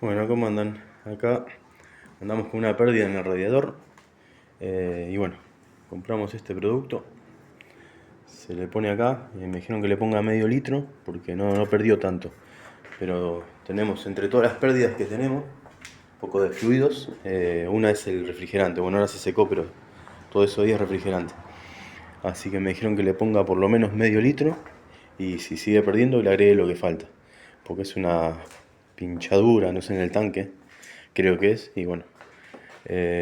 Bueno, ¿cómo andan? Acá andamos con una pérdida en el radiador. Y bueno, compramos este producto. Se le pone acá. Me dijeron que le ponga medio litro porque no perdió tanto. Pero tenemos, entre todas las pérdidas que tenemos, un poco de fluidos. Una es el refrigerante. Bueno, ahora se secó, pero todo eso ahí es refrigerante. Así que me dijeron que le ponga por lo menos medio litro. Y si sigue perdiendo, le agregue lo que falta. Porque es una pinchadura, no sé, en el tanque, creo que es. Y bueno,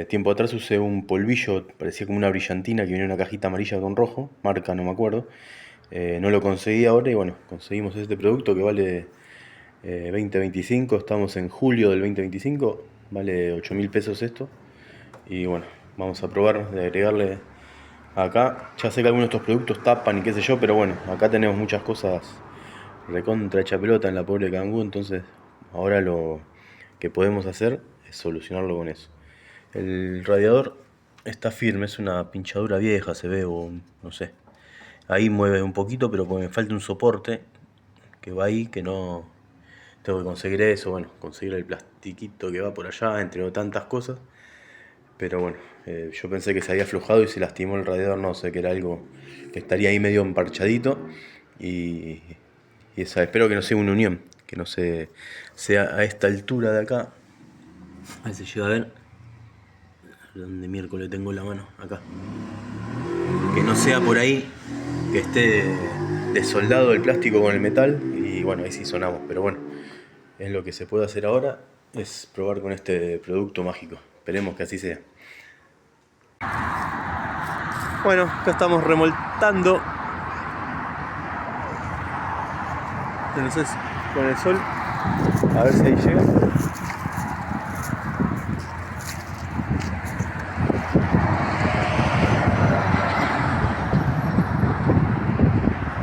tiempo atrás usé un polvillo, parecía como una brillantina que venía en una cajita amarilla con rojo, marca no me acuerdo. No lo conseguí ahora y bueno, conseguimos este producto que vale 20.25, estamos en julio del 2025, vale 8.000 pesos esto. Y bueno, vamos a probar de agregarle acá. Ya sé que algunos de estos productos tapan y qué sé yo, pero bueno, acá tenemos muchas cosas recontra hecha pelota en la pobre Kangoo, entonces ahora lo que podemos hacer es solucionarlo con eso. El radiador está firme, es una pinchadura vieja, se ve, o no sé. Ahí mueve un poquito, pero me falta un soporte que va ahí, que no... Tengo que conseguir eso, bueno, conseguir el plastiquito que va por allá, entre tantas cosas. Pero bueno, yo pensé que se había aflojado y se lastimó el radiador, no sé, que era algo que estaría ahí medio emparchadito. Y esa, espero que no sea una unión, que no sea a esta altura de acá. A ver si llega a ver. ¿Dónde miércoles tengo la mano? Acá. Que no sea por ahí, que esté desoldado el plástico con el metal. Y bueno, ahí sí sonamos. Pero bueno, es lo que se puede hacer ahora, es probar con este producto mágico. Esperemos que así sea. Bueno, acá estamos remoltando. Entonces, con el sol, a ver si ahí llega.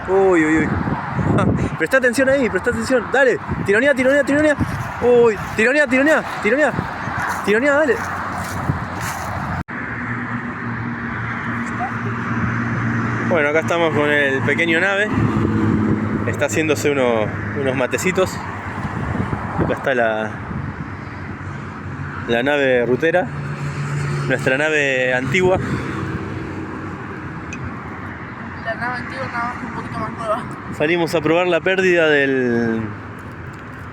Uy, uy, uy. Presta atención ahí, presta atención. Dale, tironea, tironea, tironea. Uy, tironea, tironea, tironea. Tironea, dale. Bueno, acá estamos con el pequeño nave. Está haciéndose unos matecitos. Acá está la nave rutera, nuestra nave antigua. La nave antigua nada más un poquito más nueva. Salimos a probar la pérdida del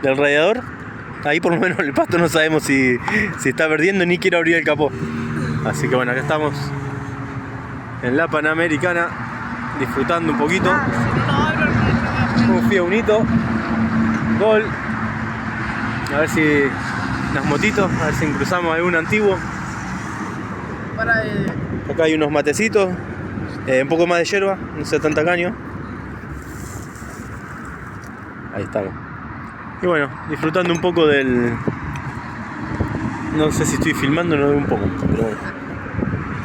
radiador. Ahí por lo menos el pasto no sabemos si está perdiendo, ni quiero abrir el capó. Así que bueno, acá estamos en la Panamericana, disfrutando un poquito. Un Fiaunito, gol. A ver si las motitos, a ver si cruzamos algún antiguo. Acá hay unos matecitos, un poco más de yerba, no sea tanta caño. Ahí estamos. Y bueno, disfrutando un poco del... No sé si estoy filmando, no veo un poco, pero bueno.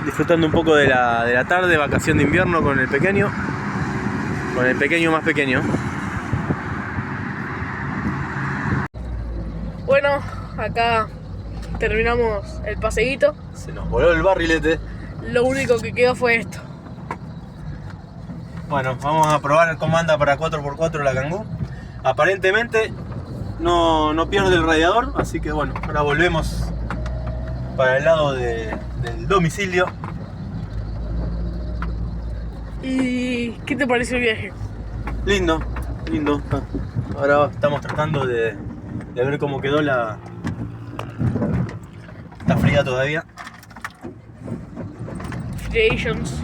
Disfrutando un poco de la tarde, vacación de invierno con el pequeño. Con el pequeño más pequeño. Bueno, acá terminamos el paseíto. Se nos voló el barrilete. Lo único que quedó fue esto. Bueno, vamos a probar cómo anda para 4x4 la Kangoo. Aparentemente no pierde el radiador, así que bueno, ahora volvemos para el lado del domicilio. ¿Y qué te pareció el viaje? Lindo, lindo. Ahora estamos tratando de ver cómo quedó la... Está fría todavía. Creations.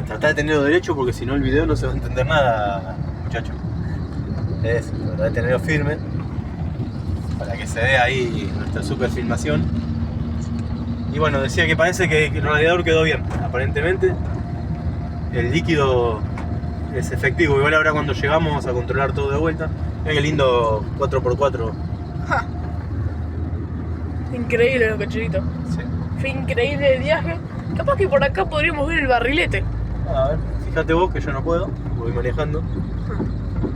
Tratá de tenerlo derecho porque si no el video no se va a entender nada, muchachos. Es, tratá de tenerlo firme para que se vea ahí nuestra super filmación. Y bueno, decía que parece que el radiador quedó bien, aparentemente. El líquido es efectivo, igual ahora cuando llegamos vamos a controlar todo de vuelta. Mira qué lindo 4x4. ¡Ja! Increíble los cacheritos. Sí. Fue increíble el viaje. Capaz que por acá podríamos ver el barrilete. A ver, fíjate vos que yo no puedo, voy manejando.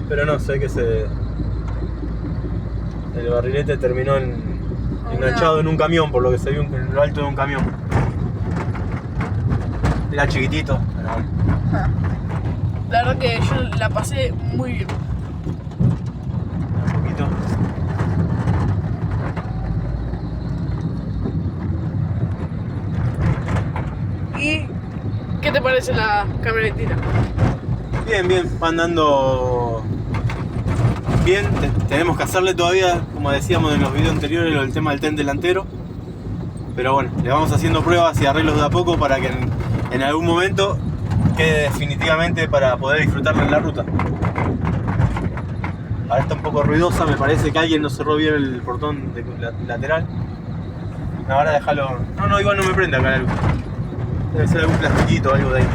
Pero no, sé que el barrilete terminó enganchado en un camión, por lo que se vio en lo alto de un camión. Era chiquitito, pero bueno. La verdad que yo la pasé muy bien. Un poquito. ¿Y qué te parece la camionetita? Bien, bien, va andando bien. Tenemos que hacerle todavía, como decíamos en los videos anteriores, el tema del tren delantero. Pero bueno, le vamos haciendo pruebas y arreglos de a poco para que en algún momento quede definitivamente para poder disfrutarla en la ruta. Ahora está un poco ruidosa, me parece que alguien no cerró bien el portón lateral. No, ahora déjalo. No, igual no me prende acá la luz. Debe ser algún plastiquito o algo de ahí.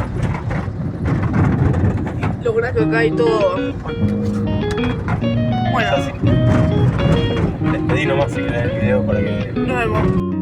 Lo que acá hay todo. Bueno, Despedí nomás si querés el video para que. nos vemos.